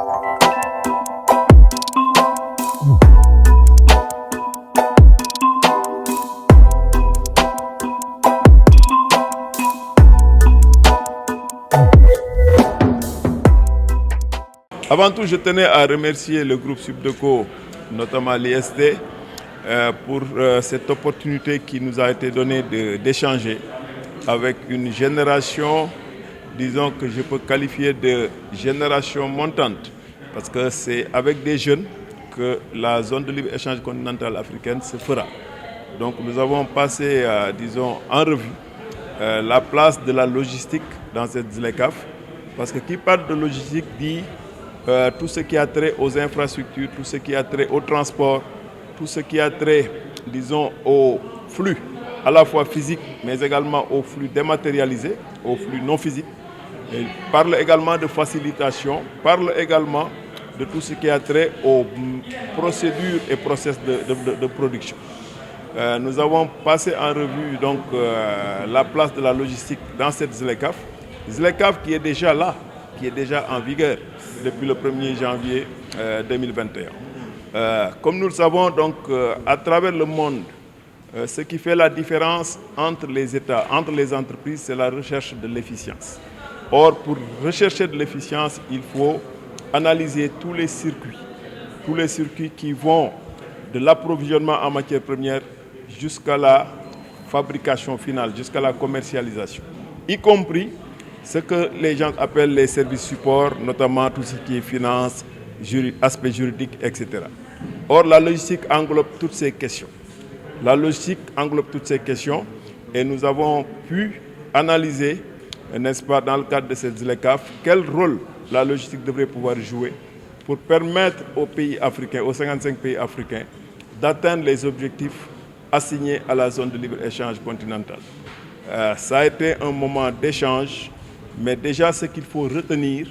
Avant tout, je tenais à remercier le groupe Subdeco, notamment l'IST, pour cette opportunité qui nous a été donnée d'échanger avec une génération, disons que je peux qualifier de génération montante, parce que c'est avec des jeunes que la zone de libre-échange continentale africaine se fera. Donc nous avons passé, disons, en revue la place de la logistique dans cette ZLECAf, parce que qui parle de logistique dit tout ce qui a trait aux infrastructures, tout ce qui a trait au transport, tout ce qui a trait, disons, au flux, à la fois physique, mais également au flux dématérialisé, au flux non physique. Il parle également de facilitation, parle également de tout ce qui a trait aux procédures et process de production. Nous avons passé en revue donc, la place de la logistique dans cette ZLECAf. ZLECAf qui est déjà là, qui est déjà en vigueur depuis le 1er janvier 2021. Comme nous le savons, donc, à travers le monde, ce qui fait la différence entre les États, entre les entreprises, c'est la recherche de l'efficience. Or, pour rechercher de l'efficience, il faut analyser tous les circuits qui vont de l'approvisionnement en matières premières jusqu'à la fabrication finale, jusqu'à la commercialisation, y compris ce que les gens appellent les services supports, notamment tout ce qui est finance, aspects juridiques, etc. Or, la logistique englobe toutes ces questions. La logistique englobe toutes ces questions et nous avons pu analyser, n'est-ce pas, dans le cadre de cette ZLECAf, quel rôle la logistique devrait pouvoir jouer pour permettre aux pays africains, aux 55 pays africains, d'atteindre les objectifs assignés à la zone de libre-échange continentale. Ça a été un moment d'échange. Mais déjà, ce qu'il faut retenir,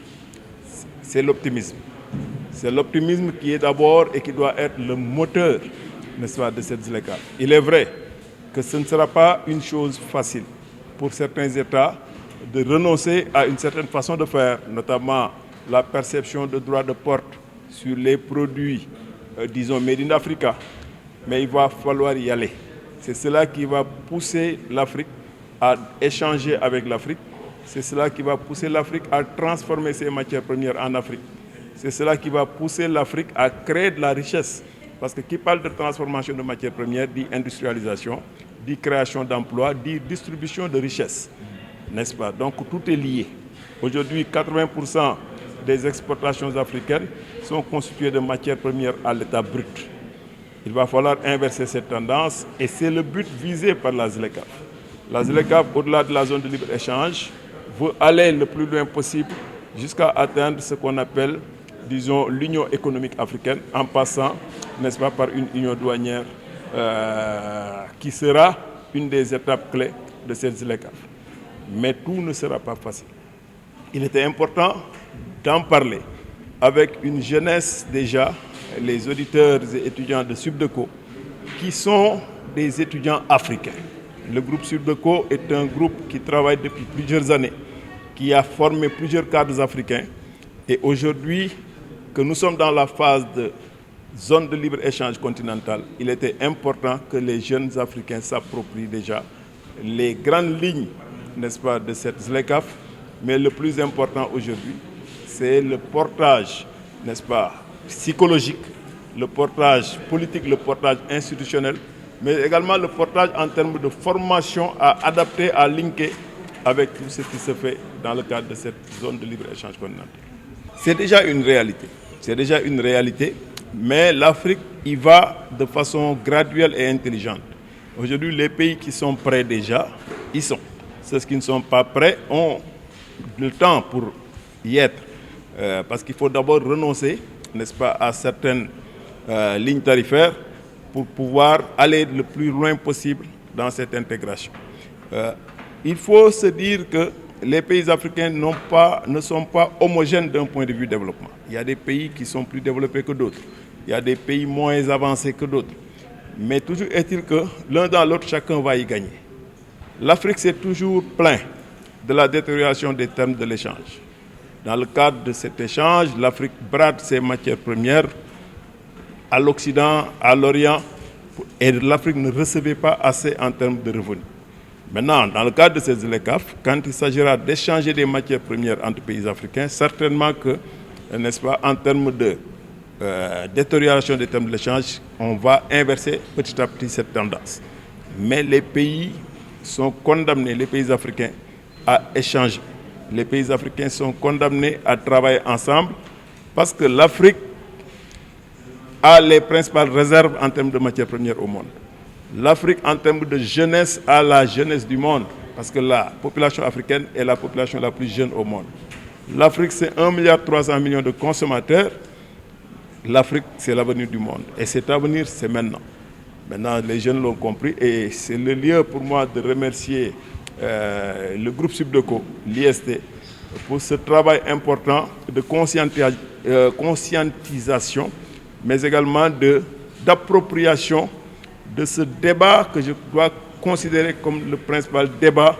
c'est l'optimisme. C'est l'optimisme qui est d'abord et qui doit être le moteur, n'est-ce pas, de cette ZLECAf. Il est vrai que ce ne sera pas une chose facile pour certains États de renoncer à une certaine façon de faire, notamment la perception de droits de porte sur les produits, disons, made in Africa. Mais il va falloir y aller. C'est cela qui va pousser l'Afrique à échanger avec l'Afrique. C'est cela qui va pousser l'Afrique à transformer ses matières premières en Afrique. C'est cela qui va pousser l'Afrique à créer de la richesse. Parce que qui parle de transformation de matières premières dit industrialisation, dit création d'emplois, dit distribution de richesses. N'est-ce pas? Donc tout est lié. Aujourd'hui, 80% des exportations africaines sont constituées de matières premières à l'état brut. Il va falloir inverser cette tendance et c'est le but visé par la ZLECAf. La ZLECAf, au-delà de la zone de libre-échange, veut aller le plus loin possible jusqu'à atteindre ce qu'on appelle, disons, l'Union économique africaine, en passant, n'est-ce pas, par une union douanière qui sera une des étapes clés de cette ZLECAf. Mais tout ne sera pas facile. Il était important d'en parler avec une jeunesse déjà, les auditeurs et étudiants de Subdeco, qui sont des étudiants africains. Le groupe Subdeco est un groupe qui travaille depuis plusieurs années, qui a formé plusieurs cadres africains. Et aujourd'hui, que nous sommes dans la phase de zone de libre-échange continentale, il était important que les jeunes Africains s'approprient déjà les grandes lignes, n'est-ce pas, de cette ZLECAf. Mais le plus important aujourd'hui, c'est le portage, n'est-ce pas, psychologique, le portage politique, le portage institutionnel, mais également le portage en termes de formation à adapter, à linker avec tout ce qui se fait dans le cadre de cette zone de libre-échange continentale. C'est déjà une réalité. C'est déjà une réalité, mais l'Afrique y va de façon graduelle et intelligente. Aujourd'hui, les pays qui sont prêts déjà, y sont. Ceux qui ne sont pas prêts ont le temps pour y être. Parce qu'il faut d'abord renoncer, n'est-ce pas, à certaines lignes tarifaires pour pouvoir aller le plus loin possible dans cette intégration. Il faut se dire que les pays africains ne sont pas homogènes d'un point de vue développement. Il y a des pays qui sont plus développés que d'autres. Il y a des pays moins avancés que d'autres. Mais toujours est-il que l'un dans l'autre, chacun va y gagner. L'Afrique s'est toujours plaint de la détérioration des termes de l'échange. Dans le cadre de cet échange, l'Afrique brade ses matières premières à l'Occident, à l'Orient, et l'Afrique ne recevait pas assez en termes de revenus. Maintenant, dans le cadre de ces ZLECAf, quand il s'agira d'échanger des matières premières entre pays africains, certainement que, n'est-ce pas, en termes de détérioration des termes de l'échange, on va inverser petit à petit cette tendance. Mais les pays sont condamnés, les pays africains, à échanger. Les pays africains sont condamnés à travailler ensemble parce que l'Afrique a les principales réserves en termes de matières premières au monde. L'Afrique, en termes de jeunesse, a la jeunesse du monde, parce que la population africaine est la population la plus jeune au monde. L'Afrique, c'est 1,3 milliard de consommateurs. L'Afrique, c'est l'avenir du monde. Et cet avenir, c'est maintenant. Maintenant, les jeunes l'ont compris et c'est le lieu pour moi de remercier le groupe Subdeco, l'IST, pour ce travail important de conscientisation, mais également d'appropriation de ce débat que je dois considérer comme le principal débat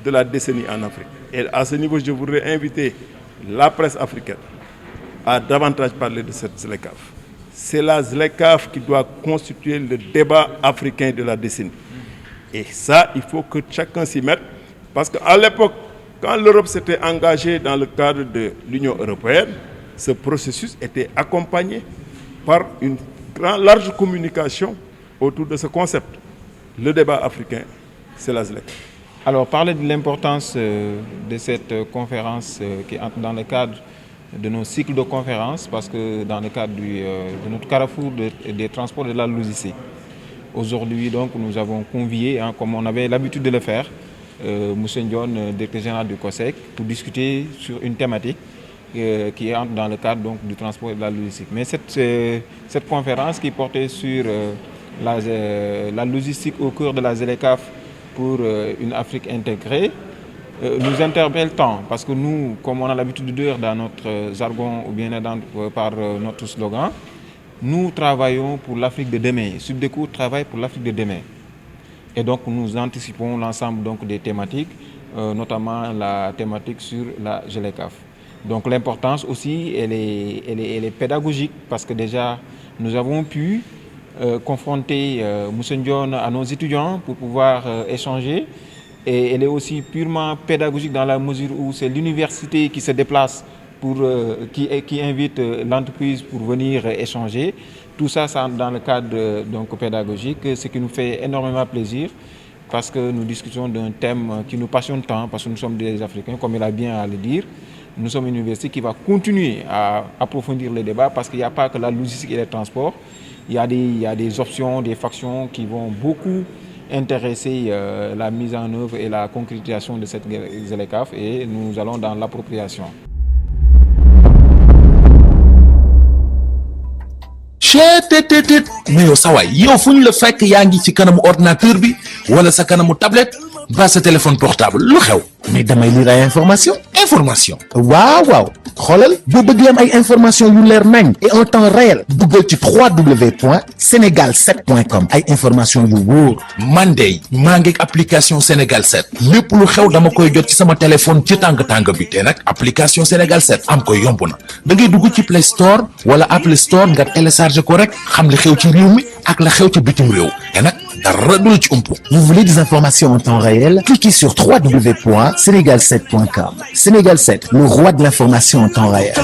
de la décennie en Afrique. Et à ce niveau, je voudrais inviter la presse africaine à davantage parler de cette ZLECAf. C'est la ZLECAf qui doit constituer le débat africain de la décennie. Et ça, il faut que chacun s'y mette, parce qu'à l'époque, quand l'Europe s'était engagée dans le cadre de l'Union européenne, ce processus était accompagné par une large communication autour de ce concept. Le débat africain, c'est la ZLECAf. Alors, parler de l'importance de cette conférence qui entre dans le cadre de nos cycles de conférences, parce que dans le cadre de notre carrefour des transports et de la logistique. Aujourd'hui, donc, nous avons convié, comme on avait l'habitude de le faire, M. Ndione, directeur général du COSEC, pour discuter sur une thématique qui entre dans le cadre donc, du transport et de la logistique. Mais cette conférence qui portait sur la logistique au cœur de la ZLECAf pour une Afrique intégrée, nous interpelle tant, parce que nous, comme on a l'habitude de dire dans notre jargon ou bien par notre slogan, nous travaillons pour l'Afrique de demain. Subdeco travaille pour l'Afrique de demain. Et donc nous anticipons l'ensemble donc, des thématiques, notamment la thématique sur la ZLECAf. Donc l'importance aussi, elle est pédagogique, parce que déjà nous avons pu confronter M. Ndione à nos étudiants pour pouvoir échanger. Et elle est aussi purement pédagogique dans la mesure où c'est l'université qui se déplace, qui invite l'entreprise pour venir échanger. Tout ça, c'est dans le cadre donc, pédagogique, ce qui nous fait énormément plaisir parce que nous discutons d'un thème qui nous passionne tant, parce que nous sommes des Africains, comme il a bien à le dire. Nous sommes une université qui va continuer à approfondir le débat parce qu'il n'y a pas que la logistique et les transports. Il y a des options, des factions qui vont beaucoup intéresser la mise en œuvre et la concrétisation de cette ZLECAf et nous allons dans l'appropriation. mais yow sa waay yow fu ñu la fekk yaa ngi ci kanamu ordinateur bi wala sa kanamu tablette ba sa téléphone portable lu xew mais damay lire ay information waaw xoolal boo bëgg am ay information yu leer nañ et en temps réel duggal ci www.senegal7.com ay information yu wóor man de maa ngi application Sénégal 7 lépp lu xew dama koy jot ci sama téléphone ci tàng bi te nag application Sénégal 7 am ko yomb na da ngay dugg ci Play Store wala Apple Store nga télécharger ko rek xam li xew ci réew mi ak la xew ci bitim réew te nag dara du la ci umpu. Vous voulez des informations en temps réel? Cliquez sur www.senegal7.com. Sénégal 7, le roi de l'information en temps réel.